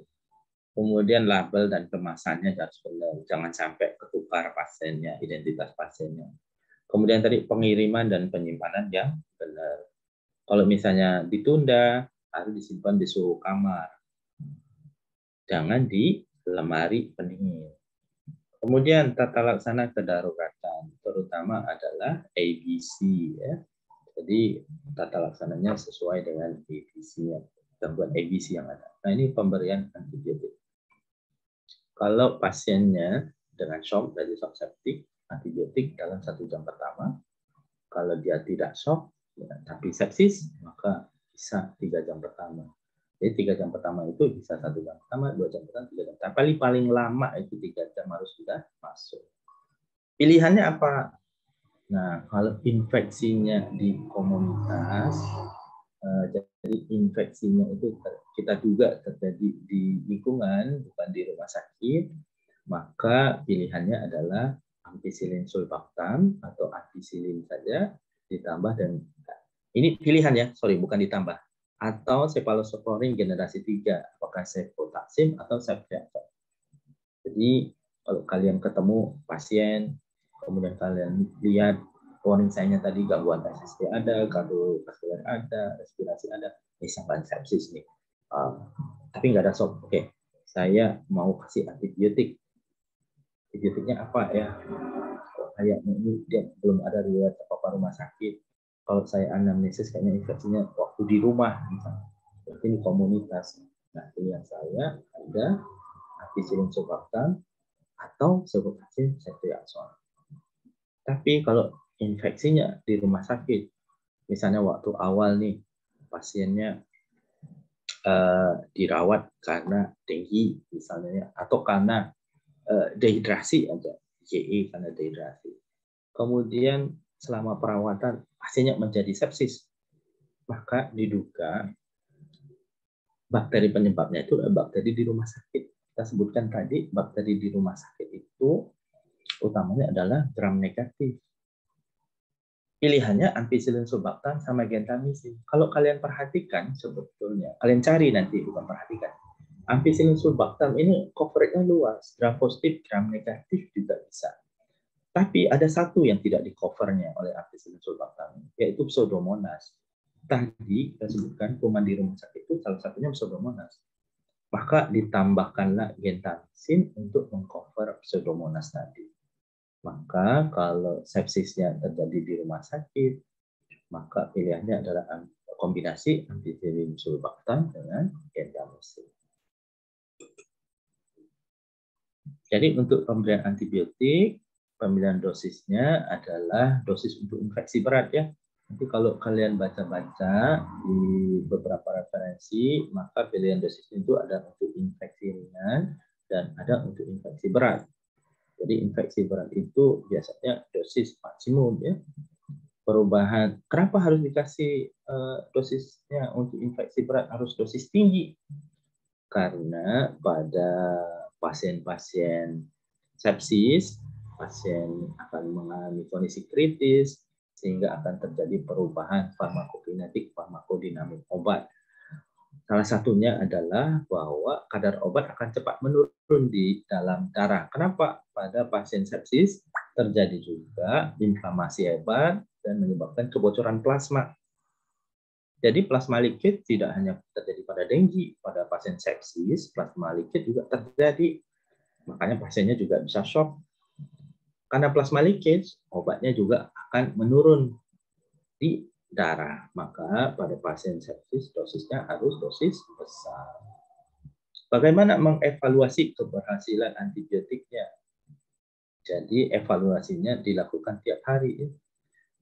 [SPEAKER 1] kemudian label dan kemasannya harus benar, jangan sampai ketukar pasiennya, identitas pasiennya. Kemudian tadi pengiriman dan penyimpanan yang benar. Kalau misalnya ditunda, harus disimpan di suhu kamar. Jangan di lemari pendingin. Kemudian tata laksana kedaruratan, terutama adalah ABC. Ya. Jadi tata laksananya sesuai dengan ABC-nya, gangguan ABC yang ada. Nah, ini pemberian antibiotik. Kalau pasiennya dengan shock dari shock septik, antibiotik dalam 1 jam pertama. Kalau dia tidak shock, ya, tapi sepsis, maka bisa 3 jam pertama. Jadi 3 jam pertama itu bisa 1 jam pertama, 2 jam pertama, 3 jam. Tapi paling lama itu 3 jam harus sudah masuk. Pilihannya apa? Nah, kalau infeksinya di komunitas, jadi infeksinya itu kita duga terjadi di lingkungan, bukan di rumah sakit, maka pilihannya adalah ampicillin sulbactam atau ampicillin saja ditambah dan ini pilihan ya, sorry bukan ditambah, atau cephalosporin generasi 3, apakah cefotaxime atau ceftriaxone. Jadi kalau kalian ketemu pasien, kemudian kalian lihat warning sign-nya tadi gangguan SST ada, kardiovaskular ada, respirasi ada, misalkan sepsis nih. Tapi nggak ada shock. Oke, saya mau kasih antibiotik. Antibiotiknya apa ya? Kayak ini dia belum ada riwayat terpapar rumah sakit. Kalau saya anamnesis kayaknya infeksinya waktu di rumah, misalnya. Berarti ini komunitas. Nah, pilihan saya ada ampicillin sulbactam atau cefotaxime ceftriaxone. Tapi kalau infeksinya di rumah sakit, misalnya waktu awal nih pasiennya dirawat karena tinggi misalnya, atau karena dehidrasi aja, JE karena dehidrasi. Kemudian selama perawatan pasiennya menjadi sepsis, maka diduga bakteri penyebabnya itu adalah bakteri di rumah sakit. Kita sebutkan tadi bakteri di rumah sakit itu utamanya adalah gram negatif. Pilihannya ampicillin sulbactam sama gentamicin. Kalau kalian perhatikan sebetulnya, kalian cari nanti, bukan perhatikan. Ampicillin sulbactam ini coveragenya luas, gram positif, gram negatif juga bisa. Tapi ada satu yang tidak di covernya oleh ampicillin sulbactam, yaitu pseudomonas. Tadi kita sebutkan kuman di rumah sakit itu salah satunya pseudomonas. Maka ditambahkanlah gentamicin untuk mengcover pseudomonas tadi. Maka kalau sepsisnya terjadi di rumah sakit, maka pilihannya adalah kombinasi ampicillin sulbactam dengan gentamicin. Jadi untuk pemberian antibiotik, pemilihan dosisnya adalah dosis untuk infeksi berat ya. Nanti kalau kalian baca-baca di beberapa referensi, maka pilihan dosis itu ada untuk infeksi ringan dan ada untuk infeksi berat. Jadi infeksi berat itu biasanya dosis maksimum ya. Perubahan, kenapa harus dikasih dosisnya untuk infeksi berat harus dosis tinggi? Karena pada pasien-pasien sepsis, pasien akan mengalami kondisi kritis, sehingga akan terjadi perubahan farmakokinetik, farmakodinamik obat. Salah satunya adalah bahwa kadar obat akan cepat menurun di dalam darah. Kenapa? Pada pasien sepsis terjadi juga inflamasi hebat dan menyebabkan kebocoran plasma. Jadi plasma liquid tidak hanya terjadi pada denggi, pada pasien sepsis, plasma liquid juga terjadi. Makanya pasiennya juga bisa shock. Karena plasma liquid, obatnya juga akan menurun di darah. Maka pada pasien sepsis dosisnya harus dosis besar. Bagaimana mengevaluasi keberhasilan antibiotiknya? Jadi evaluasinya dilakukan tiap hari.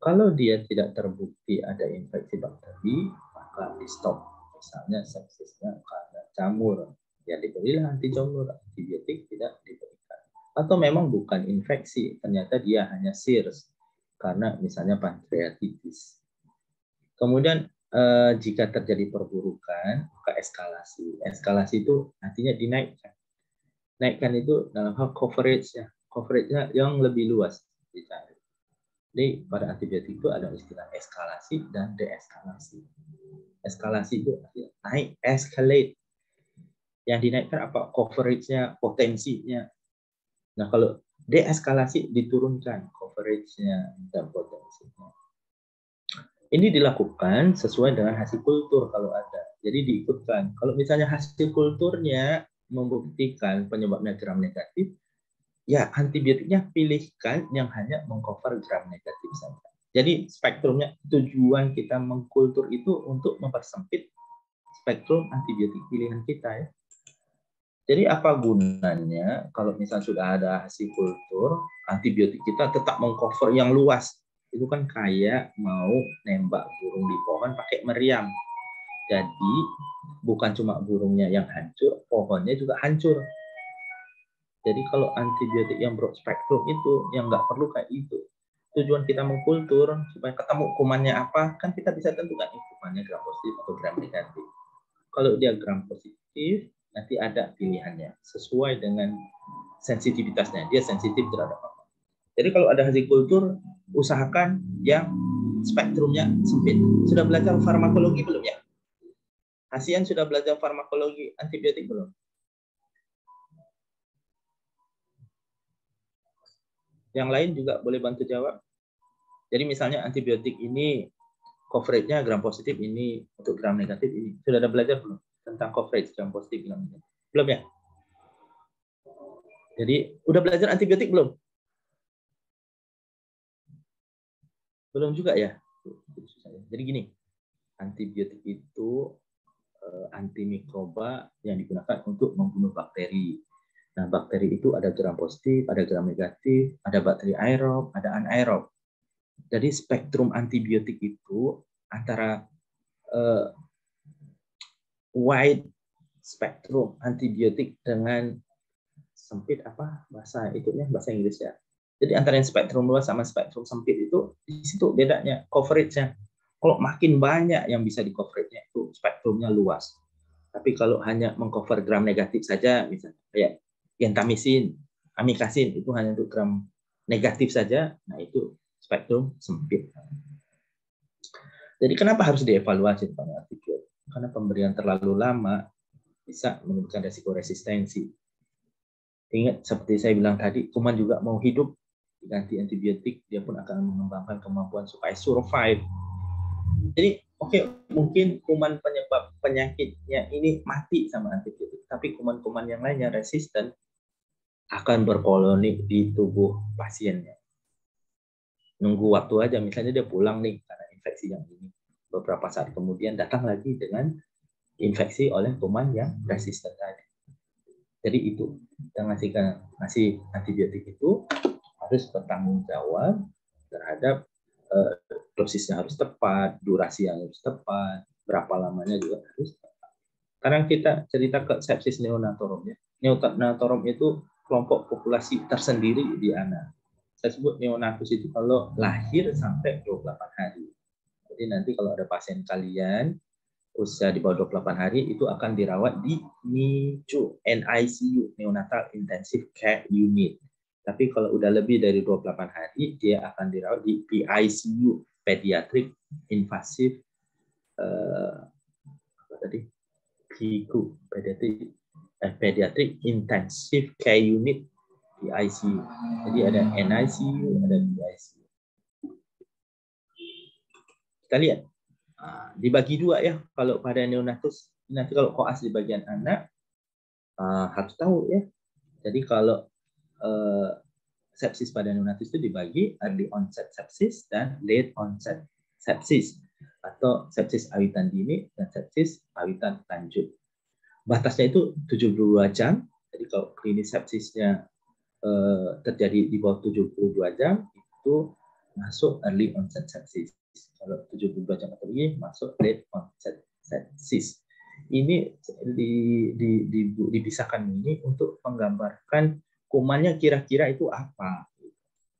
[SPEAKER 1] Kalau dia tidak terbukti ada infeksi bakteri, maka di stop. Misalnya sepsisnya karena jamur, ya diberilah anti jamur, antibiotik tidak diberikan. Atau memang bukan infeksi, ternyata dia hanya SIRS karena misalnya pankreatitis. Kemudian jika terjadi perburukan, maka eskalasi. Eskalasi itu artinya dinaikkan. Naikkan itu dalam hal coverage-nya. Coverage-nya yang lebih luas dicari. Jadi pada antibiotik itu ada istilah eskalasi dan deeskalasi. Eskalasi itu artinya naik, escalate. Yang dinaikkan apa? Coverage-nya, potensinya. Nah kalau deeskalasi diturunkan coverage-nya dan potensinya. Ini dilakukan sesuai dengan hasil kultur kalau ada. Jadi diikutkan. Kalau misalnya hasil kulturnya membuktikan penyebabnya gram negatif, ya antibiotiknya pilihkan yang hanya mengcover gram negatif saja. Jadi spektrumnya, tujuan kita mengkultur itu untuk mempersempit spektrum antibiotik pilihan kita ya. Jadi apa gunanya kalau misalnya sudah ada hasil kultur, antibiotik kita tetap mengcover yang luas. Itu kan kayak mau nembak burung di pohon pakai meriam. Jadi bukan cuma burungnya yang hancur, pohonnya juga hancur. Jadi kalau antibiotik yang broad spektrum itu yang nggak perlu kayak itu. Tujuan kita mengkultur supaya ketemu kumannya apa, kan kita bisa tentukan kumannya gram positif atau gram negatif. Kalau dia gram positif, nanti ada pilihannya sesuai dengan sensitivitasnya. Dia sensitif terhadap apa. Jadi kalau ada hasil kultur, usahakan yang spektrumnya sempit. Sudah belajar farmakologi belum ya? Hasian sudah belajar farmakologi antibiotik belum? Yang lain juga boleh bantu jawab. Jadi misalnya antibiotik ini coverage-nya gram positif ini, untuk gram negatif ini. Sudah ada belajar belum tentang coverage gram positif gram negatif? Belum ya? Jadi udah belajar antibiotik belum? Belum juga ya? Jadi gini, antibiotik itu antimikroba yang digunakan untuk membunuh bakteri. Nah, bakteri itu ada gram positif, ada gram negatif, ada bakteri aerob, ada anaerob. Jadi spektrum antibiotik itu antara wide spektrum antibiotik dengan sempit apa bahasa itunya bahasa Inggris ya. Jadi antara yang spektrum luas sama spektrum sempit itu di situ bedanya coverage-nya. Kalau makin banyak yang bisa di coverage-nya itu spektrumnya luas. Tapi kalau hanya mengcover gram negatif saja, misalnya kayak gentamisin, amikasin itu hanya untuk gram negatif saja, nah itu spektrum sempit. Jadi kenapa harus dievaluasi tentang antibiotik? Karena pemberian terlalu lama bisa menimbulkan resiko resistensi. Ingat seperti saya bilang tadi, kuman juga mau hidup, diganti antibiotik, dia pun akan mengembangkan kemampuan supaya survive. Jadi mungkin kuman penyebab penyakitnya ini mati sama antibiotik, tapi kuman-kuman yang lainnya resisten akan berkoloni di tubuh pasiennya. Nunggu waktu aja, misalnya dia pulang nih karena infeksi yang ini, beberapa saat kemudian datang lagi dengan infeksi oleh kuman yang resisten tadi. Jadi itu, kita ngasih antibiotik itu harus bertanggung jawab terhadap dosisnya harus tepat, durasi yang harus tepat, berapa lamanya juga harus tepat. Sekarang kita cerita ke sepsis neonatorum ya. Neonatorum itu kelompok populasi tersendiri di anak. Saya sebut neonatus itu kalau lahir sampai 28 hari. Jadi nanti kalau ada pasien kalian usia di bawah 28 hari itu akan dirawat di NICU, Neonatal Intensive Care Unit. Tapi kalau udah lebih dari 28 hari, dia akan dirawat di PICU, Pediatric Invasive Pediatric Intensive Care Unit, PICU. Jadi ada NICU, ada PICU. Kita lihat. Dibagi dua ya kalau pada neonatus. Nanti kalau koas di bagian anak harus tahu ya. Jadi kalau sepsis pada neonatus itu dibagi early onset sepsis dan late onset sepsis, atau sepsis awitan dini dan sepsis awitan lanjut. Batasnya itu 72 jam. Jadi kalau klinis sepsisnya terjadi di bawah 72 jam itu masuk early onset sepsis. Kalau 72 jam atau lebih masuk late onset sepsis. Ini dipisahkan ini untuk menggambarkan kumannya kira-kira itu apa.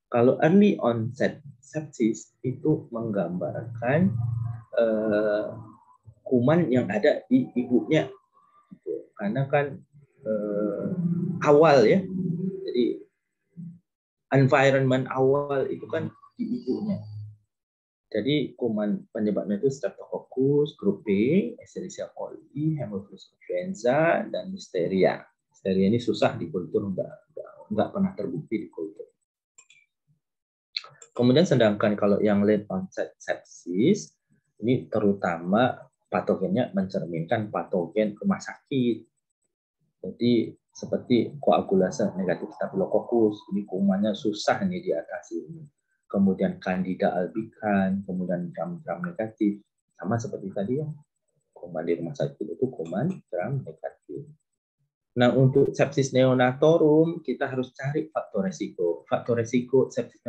[SPEAKER 1] Kalau early onset sepsis itu menggambarkan kuman yang ada di ibunya. Karena kan awal ya. Jadi environment awal itu kan di ibunya. Jadi kuman penyebabnya itu Streptococcus grup B, Escherichia coli, Haemophilus influenza, dan Listeria. Listeria ini susah di kultur, nggak pernah terbukti di kultur. Kemudian sedangkan kalau yang late onset sepsis, ini terutama patogennya mencerminkan patogen rumah sakit. Jadi seperti koagulase negatif Staphylococcus, ini kumannya susah nih diatasi ini. kemudian Candida albicans, kemudian gram-gram negatif. Sama seperti tadi ya, kuman di rumah sakit itu kuman gram negatif. Nah, untuk sepsis neonatorum, kita harus cari faktor resiko. Faktor resiko sepsis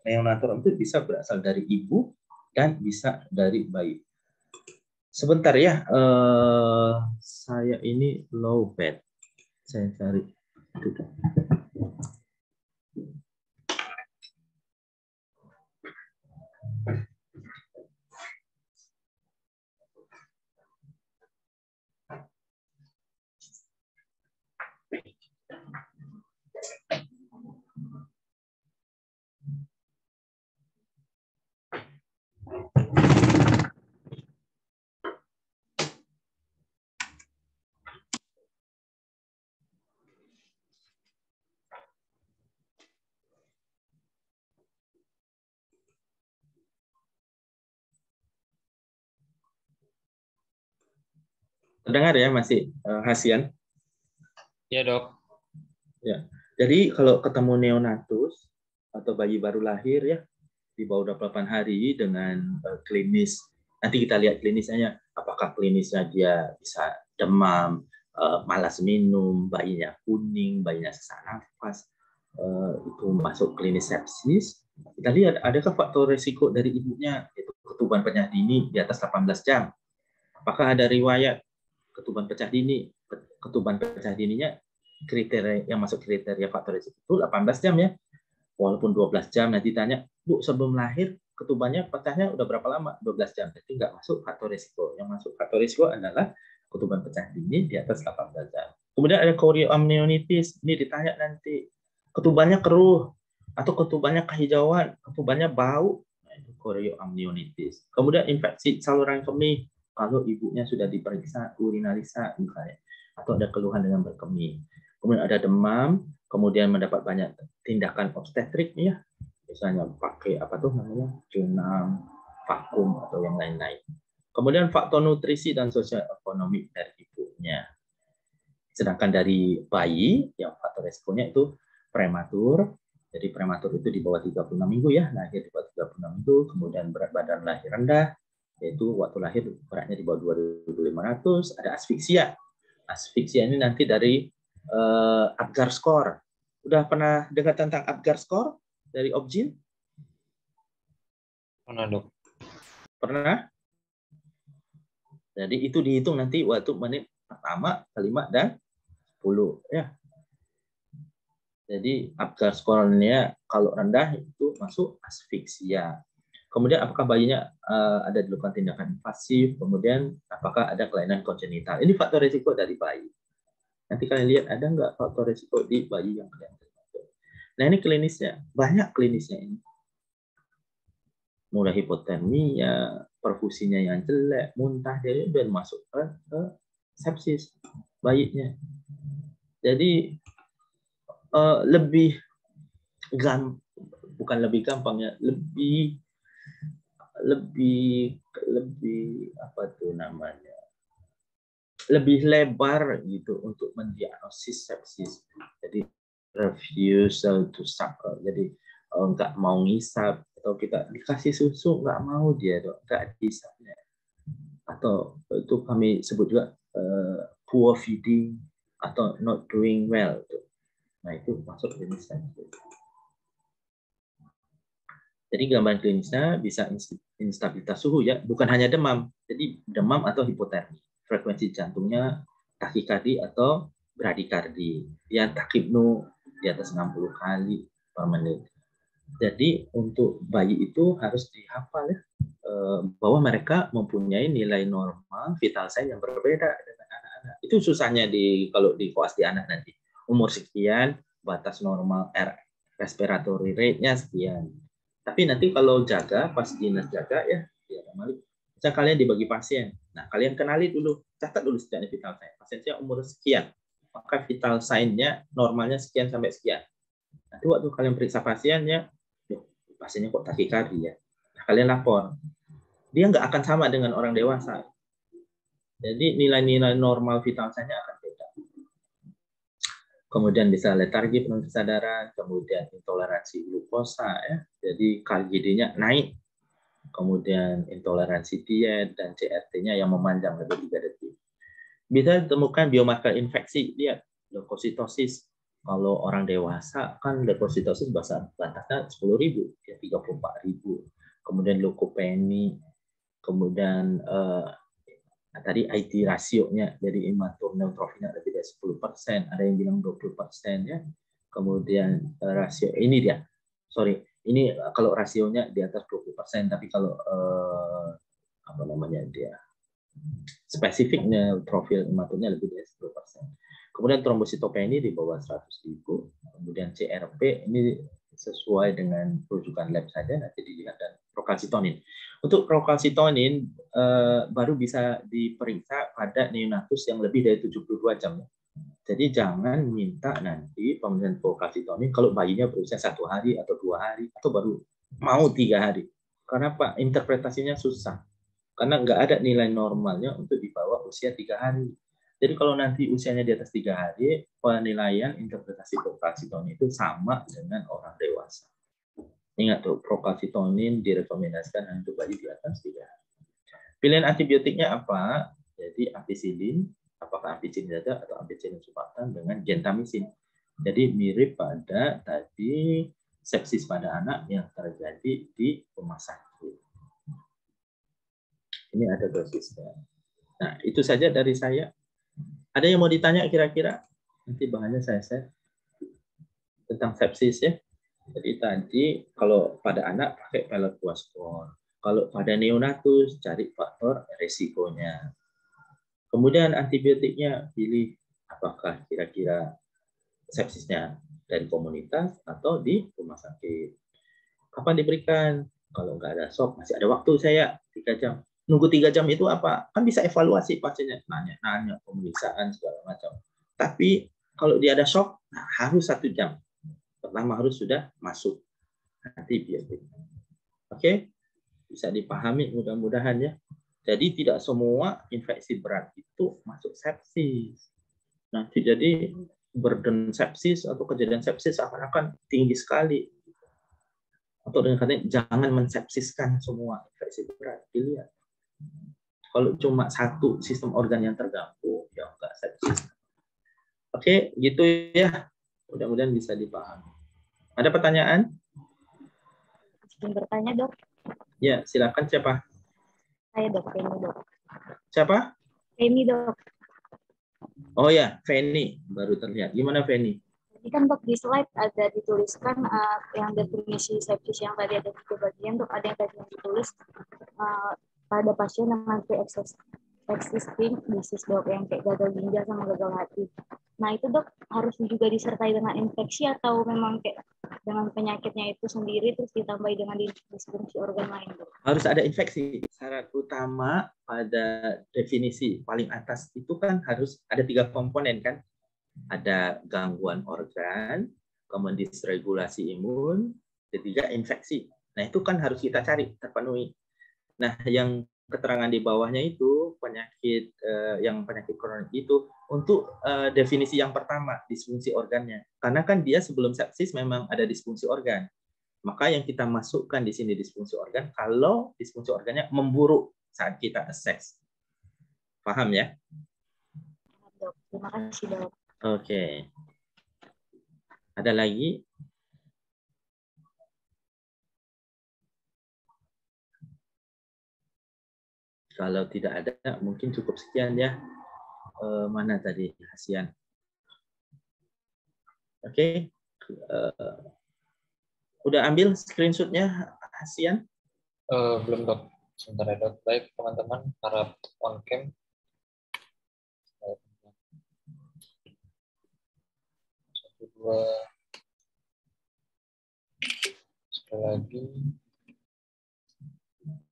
[SPEAKER 1] neonatorum itu bisa berasal dari ibu dan bisa dari bayi. Sebentar ya, saya ini low bed. Saya cari. Terdengar ya masih Hasian?
[SPEAKER 2] Ya dok.
[SPEAKER 1] Ya. Jadi kalau ketemu neonatus atau bayi baru lahir ya di bawah 28 hari dengan klinis, nanti kita lihat klinisnya, apakah klinisnya dia bisa demam, malas minum, bayinya kuning, bayinya sesak nafas, itu masuk klinis sepsis. Kita lihat adakah faktor risiko dari ibunya, yaitu ketuban pecah dini di atas 18 jam. Apakah ada riwayat ketuban pecah dini? Ketuban pecah dininya kriteria yang masuk kriteria faktor risiko itu 18 jam ya. Walaupun 12 jam nanti tanya, Bu, sebelum lahir ketubannya pecahnya udah berapa lama? 12 jam. Jadi nggak masuk faktor risiko. Yang masuk faktor risiko adalah ketuban pecah dini di atas 18 jam. Kemudian ada chorioamnionitis. Ini ditanya nanti, ketubannya keruh atau ketubannya kehijauan, ketubannya bau, nah, itu chorioamnionitis. Kemudian infeksi saluran kemih, kalau ibunya sudah diperiksa urinalisa misalnya, atau ada keluhan dengan berkemih. Kemudian ada demam, kemudian mendapat banyak tindakan obstetrik ya, misalnya pakai apa tuh namanya, junam, vakum atau yang lain-lain. Kemudian faktor nutrisi dan sosial ekonomi dari ibunya. Sedangkan dari bayi, yang faktor resikonya itu prematur. Jadi prematur itu di bawah 36 minggu ya, lahir di bawah 36 minggu, kemudian berat badan lahir rendah, yaitu waktu lahir beratnya di bawah 2.500, ada asfiksia. Asfiksia ini nanti dari Apgar score. Udah pernah dengar tentang Apgar score dari Obgyn?
[SPEAKER 2] Mana dok?
[SPEAKER 1] Pernah? Jadi itu dihitung nanti waktu menit pertama, kelima, dan 10 ya. Jadi Apgar score-nya kalau rendah itu masuk asfiksia. Kemudian apakah bayinya ada dilakukan tindakan invasif, kemudian apakah ada kelainan kongenital. Ini faktor risiko dari bayi. Nanti kalian lihat ada nggak faktor risiko di bayi yang kalian termasuk. Nah ini klinisnya, banyak klinisnya ini. Mulai hipotermia, perfusinya yang jelek, muntah, jadi dan masuk ke sepsis bayinya. Jadi lebih bukan lebih gampang ya, lebih apa tuh namanya, lebih lebar gitu untuk mendiagnosis sepsis. Jadi refusal to suckle, jadi nggak mau ngisap, atau kita dikasih susu nggak mau dia dok, nggak disapnya, atau itu kami sebut juga poor feeding atau not doing well. Nah itu masuk jenis sepsis. Jadi gambaran klinisnya bisa instabilitas suhu ya, bukan hanya demam. Jadi demam atau hipotermi, frekuensi jantungnya takikardi atau bradikardi, yang takipnu di atas 60 kali per menit. Jadi untuk bayi itu harus dihafal ya, bahwa mereka mempunyai nilai normal vital sign yang berbeda dengan anak-anak. Itu susahnya kalau di koas di anak nanti. Umur sekian, batas normal respiratory rate-nya sekian. Tapi nanti kalau jaga, pas dinas jaga ya bisa kalian dibagi pasien. Nah, kalian kenali dulu, catat dulu setiap vital sign. Pasiennya umur sekian, maka vital sign-nya normalnya sekian sampai sekian. Nanti waktu kalian periksa pasiennya, pasiennya kok takikardi ya. Nah, kalian lapor. Dia nggak akan sama dengan orang dewasa. Jadi nilai-nilai normal vital sign-nya akan beda. Kemudian bisa letargi penuh kesadaran, kemudian intoleransi glukosa, ya. Jadi KGD-nya naik, kemudian intoleransi diet dan CRT-nya yang memanjang lebih 3 detik. Bisa ditemukan biomarker infeksi, lihat leukositosis. Kalau orang dewasa kan leukositosis batasnya 10.000, ya 34.000. Kemudian leukopenia, kemudian tadi IT rasionya dari imatur neutrofilnya lebih dari 10%, ada yang bilang 20% ya. Kemudian rasio ini dia. Sorry, ini kalau rasionya di atas 20%, tapi kalau apa namanya dia spesifik neutrofil imaturnya lebih dari 10%. Kemudian trombositopenia di bawah 100.000. Kemudian CRP ini sesuai dengan rujukan lab saja, nanti dilihat, dan prokalsitonin. Untuk prokalsitonin baru bisa diperiksa pada neonatus yang lebih dari 72 jam. Jadi jangan minta nanti pemeriksaan prokalsitonin kalau bayinya berusia 1 hari atau 2 hari atau baru mau 3 hari. Karena Pak, interpretasinya susah. Karena nggak ada nilai normalnya untuk di bawah usia 3 hari. Jadi kalau nanti usianya di atas 3 hari, penilaian interpretasi prokalsitonin itu sama dengan orang dewasa. Ingat tuh, prokalsitonin direkomendasikan untuk bayi di atas 3 hari. Pilihan antibiotiknya apa? Jadi ampicillin, apakah ampicillin saja atau ampicillin sulfatan dengan gentamicin. Jadi mirip pada tadi sepsis pada anak yang terjadi di rumah sakit. Ini ada dosisnya. Nah, itu saja dari saya. Ada yang mau ditanya kira-kira? Nanti bahannya saya share tentang sepsis ya. Jadi tadi kalau pada anak pakai pelabuaskor. Kalau pada neonatus cari faktor resikonya. Kemudian antibiotiknya pilih apakah kira-kira sepsisnya dari komunitas atau di rumah sakit. Kapan diberikan? Kalau nggak ada shock, masih ada waktu saya 3 jam. Nunggu 3 jam itu apa? Kan bisa evaluasi pasiennya, nanya-nanya, pemeriksaan, segala macam. Tapi kalau dia ada shock, nah harus 1 jam. Pertama harus sudah masuk antibiotik. Oke? Bisa dipahami mudah-mudahan ya. Jadi tidak semua infeksi berat itu masuk sepsis. Nanti jadi burden sepsis atau kejadian sepsis akan tinggi sekali. Atau dengan katanya jangan mensepsiskan semua infeksi berat, dilihat. Kalau cuma satu sistem organ yang terganggu, ya enggak sepsis. Oke, gitu ya. Mudah-mudahan bisa dipahami. Ada pertanyaan?
[SPEAKER 3] Izin bertanya, Dok.
[SPEAKER 1] Ya, silakan. Siapa?
[SPEAKER 3] Saya, Dok. Feni, Dok.
[SPEAKER 1] Siapa?
[SPEAKER 3] Feni, Dok.
[SPEAKER 1] Oh ya, Feni. Baru terlihat. Gimana Feni?
[SPEAKER 3] Ini kan, Dok, di slide ada dituliskan yang definisi sepsis yang tadi ada 3 bagian, Dok. Ada yang tadi yang ditulis pada pasien dengan pre-existing disease, Dok, yang kayak gagal ginjal sama gagal hati. Nah, itu, Dok, harus juga disertai dengan infeksi atau memang kayak dengan penyakitnya itu sendiri terus ditambahi dengan disfungsi organ lain, Dok?
[SPEAKER 1] Harus ada infeksi. Syarat utama pada definisi paling atas itu kan harus ada 3 komponen kan. Ada gangguan organ, kemudian dysregulasi imun, ketiga infeksi. Nah, itu kan harus kita cari terpenuhi. Nah, yang keterangan di bawahnya itu penyakit kronik itu untuk definisi yang pertama, disfungsi organnya. Karena kan dia sebelum sepsis memang ada disfungsi organ. Maka yang kita masukkan di sini disfungsi organ kalau disfungsi organnya memburuk saat kita assess. Paham ya?
[SPEAKER 3] Dok, terima kasih, Dok.
[SPEAKER 1] Oke. Ada lagi? Kalau tidak ada, mungkin cukup sekian ya. Mana tadi Hasian? Oke. Udah ambil screenshotnya Hasian?
[SPEAKER 2] Belum, Dok. Sebentar ya, Dok. Baik, teman-teman, harap on cam. Satu, dua. Sekali lagi.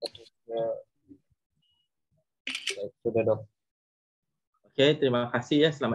[SPEAKER 2] Satu, dua. Baik, sudah, Dok.
[SPEAKER 1] Oke, terima kasih ya. Selamat